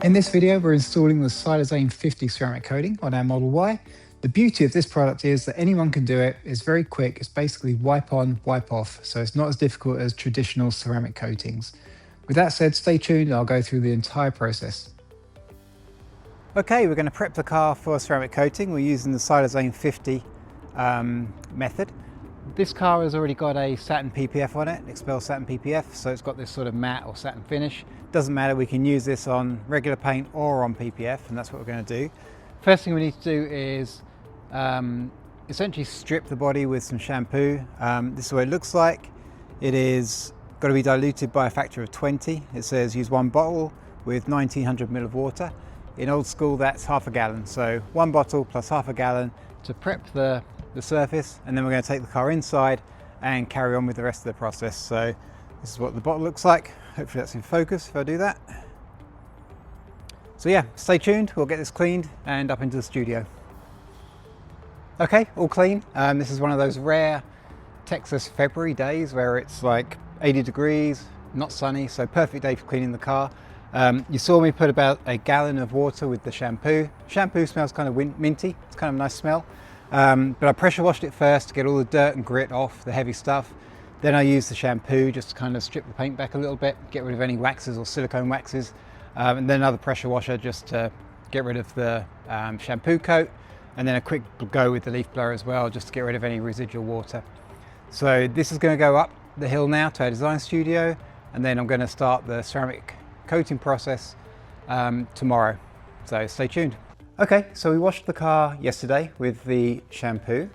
In this video, we're installing the Silazane50 ceramic coating on our Model Y. The beauty of this product is that anyone can do it. It's very quick. It's basically wipe on, wipe off. So it's not as difficult as traditional ceramic coatings. With that said, stay tuned. I'll go through the entire process. Okay, we're going to prep the car for ceramic coating. We're using the Silazane50 method. This car has already got a satin PPF on it, XPel satin PPF, so it's got this sort of matte or satin finish. Doesn't matter, we can use this on regular paint or on PPF, and that's what we're going to do. First thing we need to do is essentially strip the body with some shampoo. This is what it looks like. It is got to be diluted by a factor of 20. It says use 1 bottle with 1900 ml of water. In old school, that's half a gallon. So 1 bottle plus half a gallon to prep the surface, and then we're going to take the car inside and carry on with the rest of the process. So this is what the bottle looks like. Hopefully that's in focus if I do that. So yeah, stay tuned. We'll get this cleaned and up into the studio. Okay, all clean. This is one of those rare Texas February days where it's like 80 degrees, not sunny, so perfect day for cleaning the car. You saw me put about a gallon of water with the shampoo. Shampoo smells kind of minty. It's kind of a nice smell. But I pressure washed it first to get all the dirt and grit off, the heavy stuff. Then I used the shampoo just to kind of strip the paint back a little bit, get rid of any waxes or silicone waxes. And then another pressure washer just to get rid of the shampoo coat. And then a quick go with the leaf blower as well, just to get rid of any residual water. So this is going to go up the hill now to our design studio. And then I'm going to start the ceramic coating process tomorrow. So stay tuned. Okay, so we washed the car yesterday with the shampoo.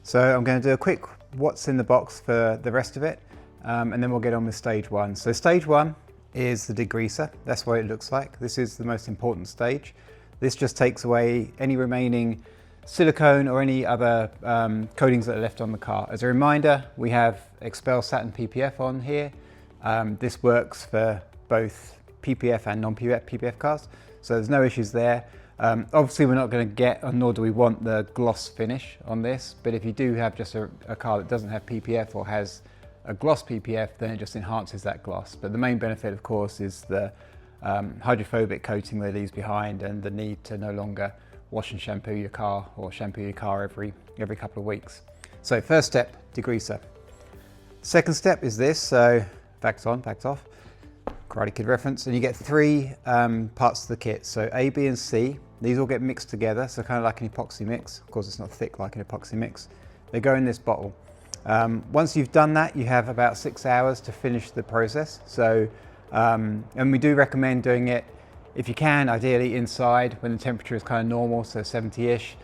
So I'm going to do a quick what's in the box for the rest of it, and then we'll get on with stage 1. So stage 1 is the degreaser. That's what it looks like. This is the most important stage. This just takes away any remaining silicone or any other coatings that are left on the car. As a reminder, we have XPel satin PPF on here. This works for both PPF and non-PPF cars, so there's no issues there. Obviously we're not going to get, or nor do we want, the gloss finish on this, but if you do have just a car that doesn't have PPF or has a gloss PPF, then it just enhances that gloss. But the main benefit, of course, is the hydrophobic coating that it leaves behind and the need to no longer wash and shampoo your car or shampoo your car every couple of weeks. So first step, degreaser. Second step is this, so backed on, backed off. Karate Kid reference, and you get 3 parts of the kit. So A, B and C, these all get mixed together, so kind of like an epoxy mix. Of course it's not thick like an epoxy mix. They go in this bottle. Once you've done that, you have about 6 hours to finish the process. So, and we do recommend doing it, if you can, ideally inside when the temperature is kind of normal, so 70-ish.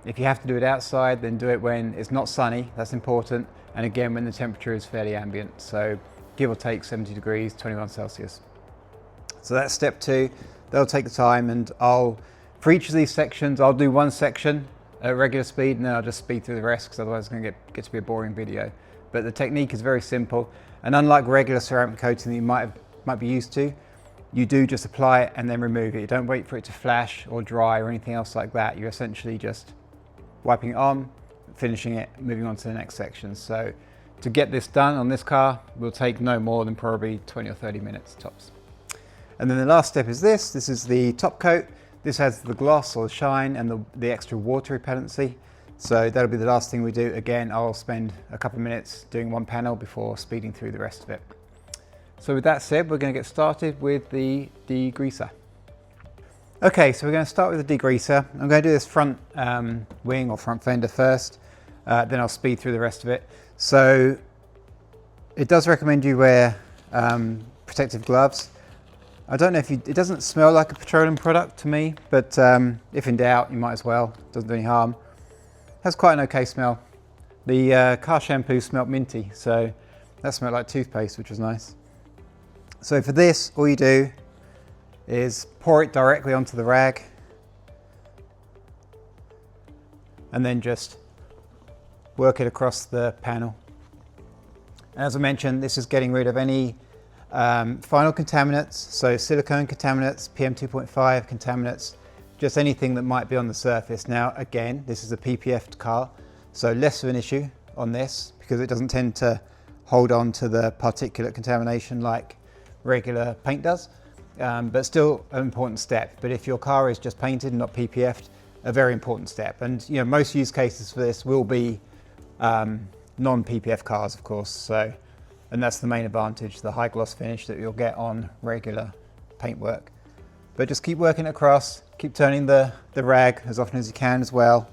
If you have to do it outside, then do it when it's not sunny, that's important. And again, when the temperature is fairly ambient. So give or take 70 degrees, 21 Celsius. So that's step 2. They'll take the time, and for each of these sections, I'll do 1 section at regular speed, and then I'll just speed through the rest, because otherwise it's going to get to be a boring video. But the technique is very simple, and unlike regular ceramic coating that you might be used to, you do just apply it and then remove it. You don't wait for it to flash or dry or anything else like that. You're essentially just wiping it on, finishing it, moving on to the next section. So to get this done on this car will take no more than probably 20 or 30 minutes tops. And then the last step is this. This is the top coat. This has the gloss or the shine and the extra water repellency. So that'll be the last thing we do. Again, I'll spend a couple of minutes doing 1 panel before speeding through the rest of it. So with that said, we're going to get started with the degreaser. Okay, so we're going to start with the degreaser. I'm going to do this front wing or front fender first, then I'll speed through the rest of it. So it does recommend you wear protective gloves. I don't know if it doesn't smell like a petroleum product to me, but if in doubt, you might as well. It doesn't do any harm. Has quite an okay smell. The car shampoo smelled minty, so that smelled like toothpaste, which was nice. So for this, all you do is pour it directly onto the rag and then just work it across the panel. And as I mentioned, this is getting rid of any final contaminants, so silicone contaminants, PM2.5 contaminants, just anything that might be on the surface. Now again, this is a PPF car, so less of an issue on this because it doesn't tend to hold on to the particulate contamination like regular paint does. but still an important step. But if your car is just painted and not PPF'd, a very important step. And you know, most use cases for this will be non-PPF cars, of course. So, and that's the main advantage, the high gloss finish that you'll get on regular paintwork. But just keep working across, keep turning the rag as often as you can as well.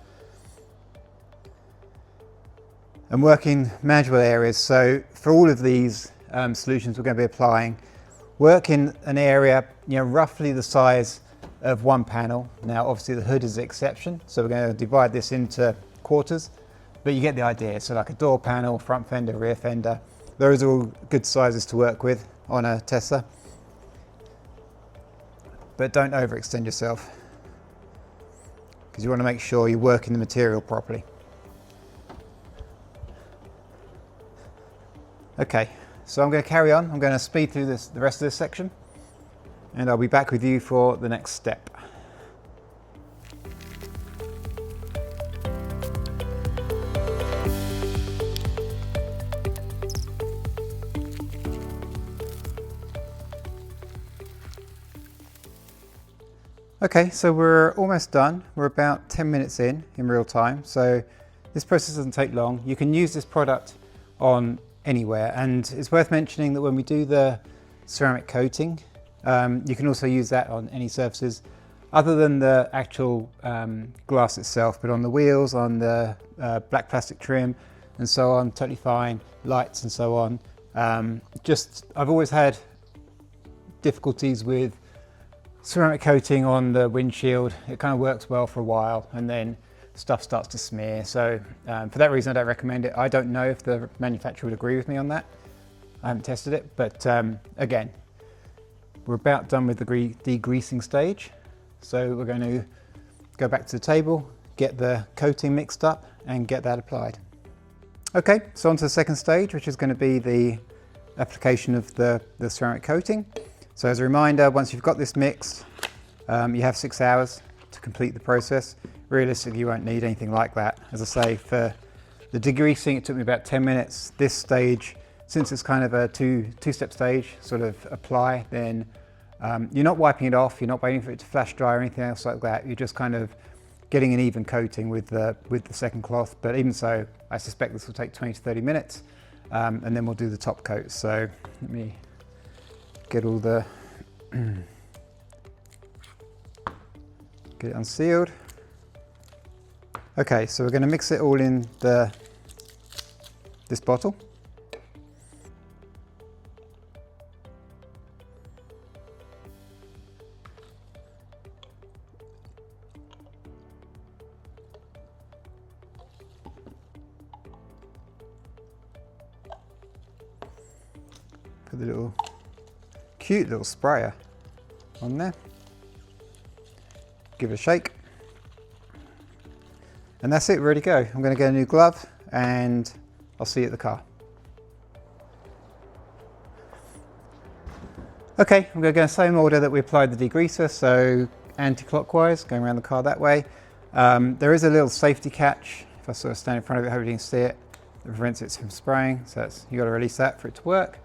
And working manageable areas. So for all of these solutions we're going to be applying, work in an area, you know, roughly the size of one panel. Now obviously the hood is the exception, so we're going to divide this into quarters, but you get the idea. So like a door panel, front fender, rear fender, those are all good sizes to work with on a Tesla. But don't overextend yourself, because you want to make sure you're working the material properly. Okay, so I'm going to carry on. I'm going to speed through the rest of this section, and I'll be back with you for the next step. Okay, so we're almost done. We're about 10 minutes in real time, so this process doesn't take long. You can use this product on anywhere, and it's worth mentioning that when we do the ceramic coating, you can also use that on any surfaces other than the actual glass itself, but on the wheels, on the black plastic trim and so on, totally fine, lights and so on. I've always had difficulties with ceramic coating on the windshield. It kind of works well for a while and then stuff starts to smear. So for that reason I don't recommend it. I don't know if the manufacturer would agree with me on that. I haven't tested it, but again, we're about done with the degreasing stage. So we're going to go back to the table, get the coating mixed up and get that applied. Okay, so on to the second stage, which is going to be the application of the ceramic coating. So as a reminder, once you've got this mixed, you have 6 hours to complete the process. Realistically, you won't need anything like that. As I say, for the degreasing, it took me about 10 minutes. This stage, since it's kind of a two-step stage, sort of apply, then you're not wiping it off, you're not waiting for it to flash dry or anything else like that. You're just kind of getting an even coating with the second cloth. But even so, I suspect this will take 20 to 30 minutes, and then we'll do the top coat. So let me get all the get it unsealed. Okay, so we're going to mix it all in this bottle. Put the little cute little sprayer on there. Give it a shake. And that's it, ready to go. I'm going to get a new glove and I'll see you at the car. Okay, I'm going to go in the same order that we applied the degreaser, so anti-clockwise, going around the car that way. There is a little safety catch. If I sort of stand in front of it, hope you can see it. It prevents it from spraying, so you've got to release that for it to work.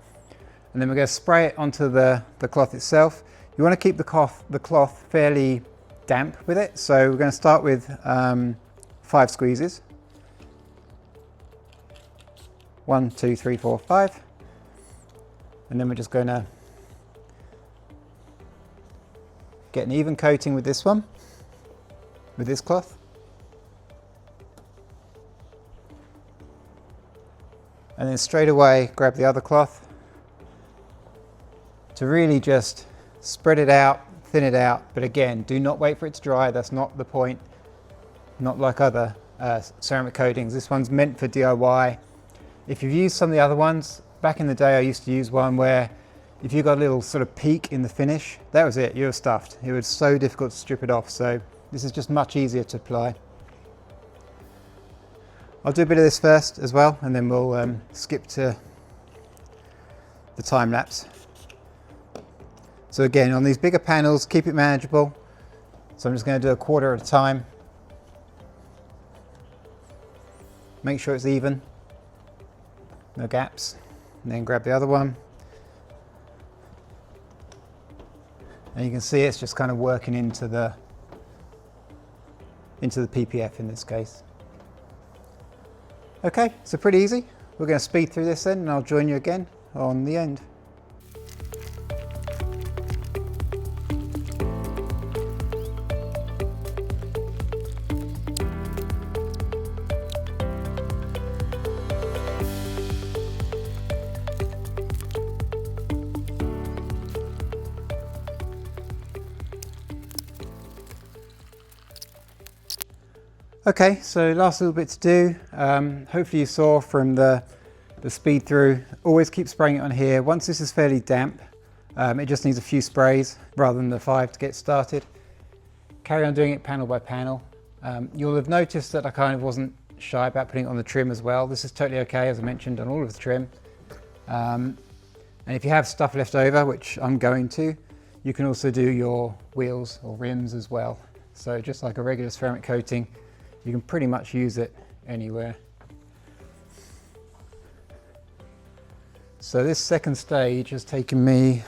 And then we're going to spray it onto the cloth itself. You want to keep the cloth fairly damp with it, so we're going to start with 5 squeezes. 1, 2, 3, 4, 5. And then we're just going to get an even coating with this one, with this cloth. And then straight away grab the other cloth to really just spread it out, thin it out. But again, do not wait for it to dry. That's not the point. Not like other ceramic coatings. This one's meant for DIY. If you've used some of the other ones, back in the day I used to use one where if you got a little sort of peak in the finish, that was it, you were stuffed. It was so difficult to strip it off, so this is just much easier to apply. I'll do a bit of this first as well, and then we'll skip to the time lapse. So again, on these bigger panels, keep it manageable. So I'm just going to do a quarter at a time. Make sure it's even, no gaps, and then grab the other one. And you can see it's just kind of working into the PPF in this case. Okay, so pretty easy. We're going to speed through this then, and I'll join you again on the end. Okay, so last little bit to do. Hopefully you saw from the speed through, always keep spraying it on here. Once this is fairly damp, it just needs a few sprays rather than the 5 to get started. Carry on doing it panel by panel. You'll have noticed that I kind of wasn't shy about putting it on the trim as well. This is totally okay, as I mentioned, on all of the trim. And if you have stuff left over, which I'm going to, you can also do your wheels or rims as well. So just like a regular ceramic coating, you can pretty much use it anywhere. So this second stage has taken me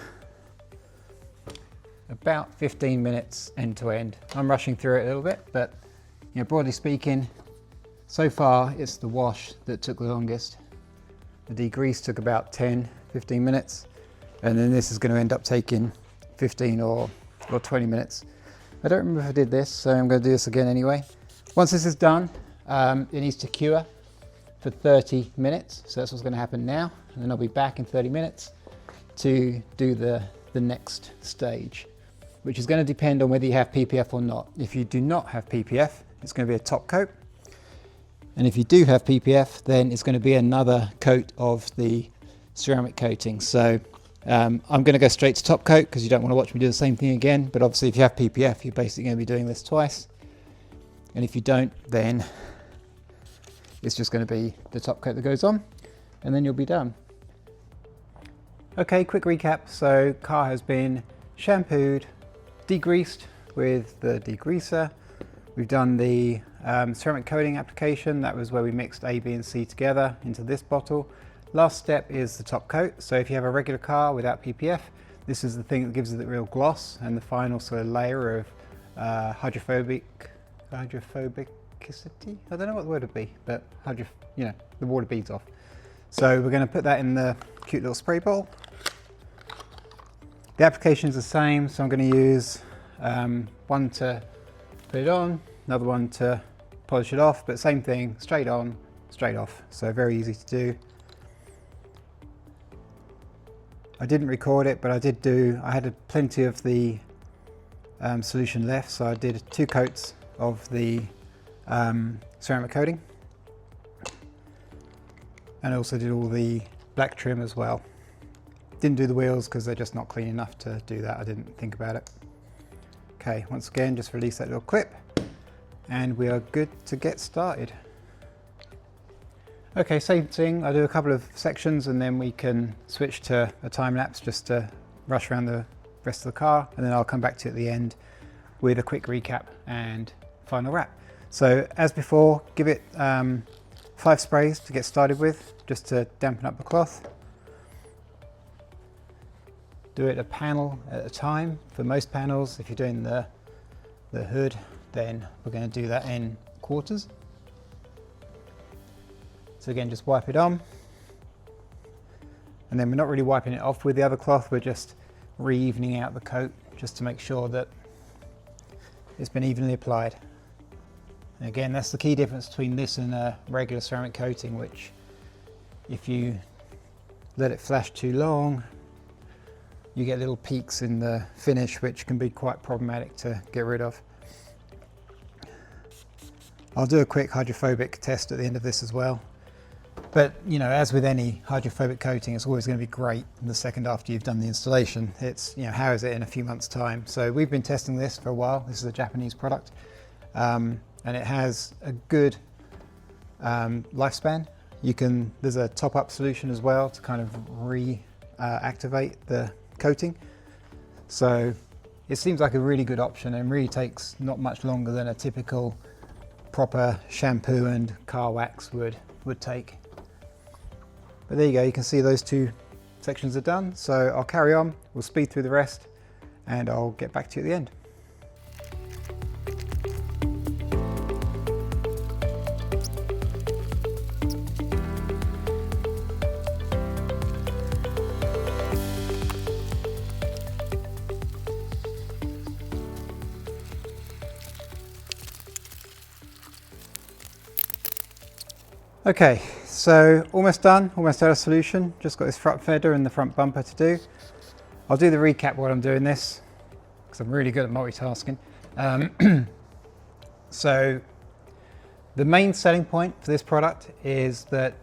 about 15 minutes end to end. I'm rushing through it a little bit, but broadly speaking, so far it's the wash that took the longest. The degrease took about 10-15 minutes, and then this is going to end up taking 15 or 20 minutes. I don't remember if I did this, so I'm going to do this again anyway. Once this is done, it needs to cure for 30 minutes. So that's what's going to happen now. And then I'll be back in 30 minutes to do the next stage, which is going to depend on whether you have PPF or not. If you do not have PPF, it's going to be a top coat. And if you do have PPF, then it's going to be another coat of the ceramic coating. So I'm going to go straight to top coat because you don't want to watch me do the same thing again. But obviously if you have PPF, you're basically going to be doing this twice. And if you don't, then it's just going to be the top coat that goes on, and then you'll be done. Okay, quick recap. So car has been shampooed, degreased with the degreaser. We've done the ceramic coating application. That was where we mixed A, B and C together into this bottle. Last step is the top coat. So if you have a regular car without PPF, this is the thing that gives it the real gloss and the final sort of layer of hydrophobicity. I don't know what the word would be, but the water beads off. So we're going to put that in the cute little spray bowl. The application is the same, so I'm going to use one to put it on, another one to polish it off, but same thing, straight on, straight off. So very easy to do. I didn't record it, but I had plenty of the solution left, so I did 2 coats of the ceramic coating, and I also did all the black trim as well. Didn't do the wheels because they're just not clean enough to do that. I didn't think about it. Okay, once again, just release that little clip and we are good to get started. Okay, same thing. I do a couple of sections and then we can switch to a time lapse just to rush around the rest of the car, and then I'll come back to you at the end with a quick recap and final wrap. So as before, give it 5 sprays to get started with, just to dampen up the cloth. Do it a panel at a time. For most panels, if you're doing the hood, then we're going to do that in quarters. So again, just wipe it on. And then we're not really wiping it off with the other cloth, we're just re-evening out the coat just to make sure that it's been evenly applied. And again, that's the key difference between this and a regular ceramic coating, which if you let it flash too long, you get little peaks in the finish, which can be quite problematic to get rid of. I'll do a quick hydrophobic test at the end of this as well. But as with any hydrophobic coating, it's always going to be great in the second after you've done the installation. It's, how is it in a few months' time? So we've been testing this for a while. This is a Japanese product. And it has a good lifespan. There's a top-up solution as well to kind of reactivate the coating. So it seems like a really good option and really takes not much longer than a typical proper shampoo and car wax would take. But there you go, you can see those 2 sections are done. So I'll carry on, we'll speed through the rest, and I'll get back to you at the end. Okay, so almost done, almost out of solution. Just got this front fender and the front bumper to do. I'll do the recap while I'm doing this, because I'm really good at multitasking. So the main selling point for this product is that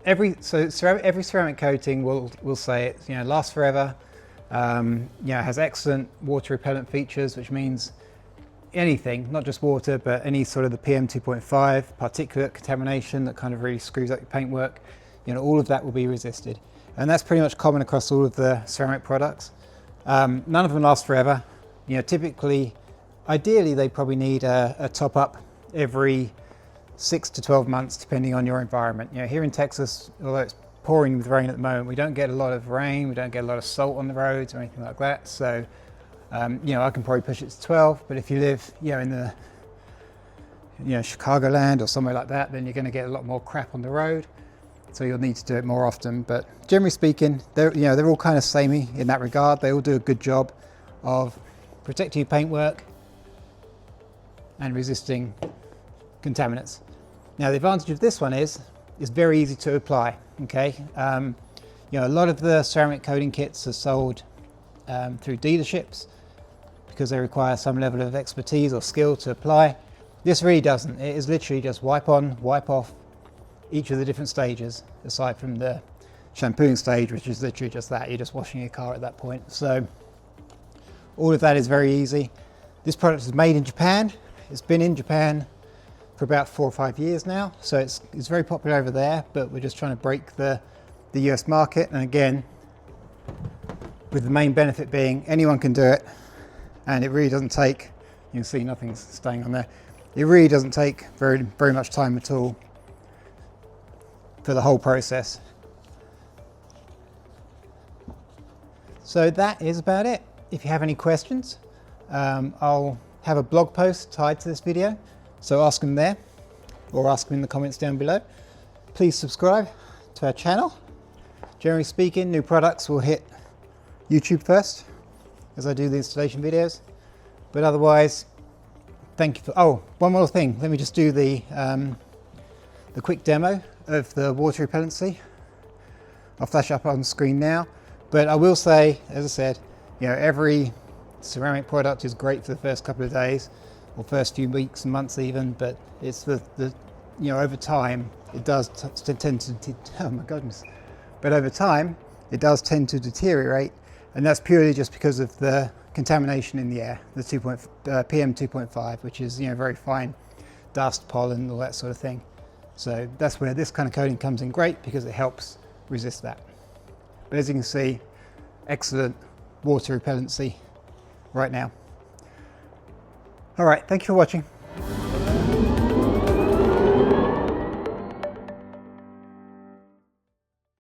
every ceramic coating will say it lasts forever. Has excellent water repellent features, which means anything, not just water, but any sort of the PM 2.5 particulate contamination that kind of really screws up your paintwork, all of that will be resisted. And that's pretty much common across all of the ceramic products. None of them last forever. Typically, ideally, they probably need a top up every 6 to 12 months, depending on your environment. Here in Texas, although it's pouring with rain at the moment, we don't get a lot of rain, we don't get a lot of salt on the roads or anything like that. So I can probably push it to 12, but if you live, in the, Chicagoland or somewhere like that, then you're going to get a lot more crap on the road. So you'll need to do it more often. But generally speaking, they're all kind of samey in that regard. They all do a good job of protecting your paintwork and resisting contaminants. Now, the advantage of this one is it's very easy to apply. Okay, a lot of the ceramic coating kits are sold through dealerships, because they require some level of expertise or skill to apply. This really doesn't. It is literally just wipe on, wipe off each of the different stages, aside from the shampooing stage, which is literally just that. You're just washing your car at that point. So all of that is very easy. This product is made in Japan. It's been in Japan for about 4 or 5 years now. So it's very popular over there, but we're just trying to break the US market. And again, with the main benefit being anyone can do it. And it really doesn't take, you can see nothing's staying on there. It really doesn't take very much time at all for the whole process. So that is about it. If you have any questions, I'll have a blog post tied to this video. So ask them there, or ask them in the comments down below. Please subscribe to our channel. Generally speaking, new products will hit YouTube first, as I do the installation videos. But otherwise, thank you for, oh, one more thing. Let me just do the quick demo of the water repellency. I'll flash up on screen now. But I will say, as I said, every ceramic product is great for the first couple of days, or first few weeks and months even, but it's the over time, it does tend to, oh my goodness. But over time, it does tend to deteriorate. And that's purely just because of the contamination in the air, the PM 2.5, which is very fine dust, pollen, all that sort of thing. So that's where this kind of coating comes in great, because it helps resist that. But as you can see, excellent water repellency right now. All right, thank you for watching.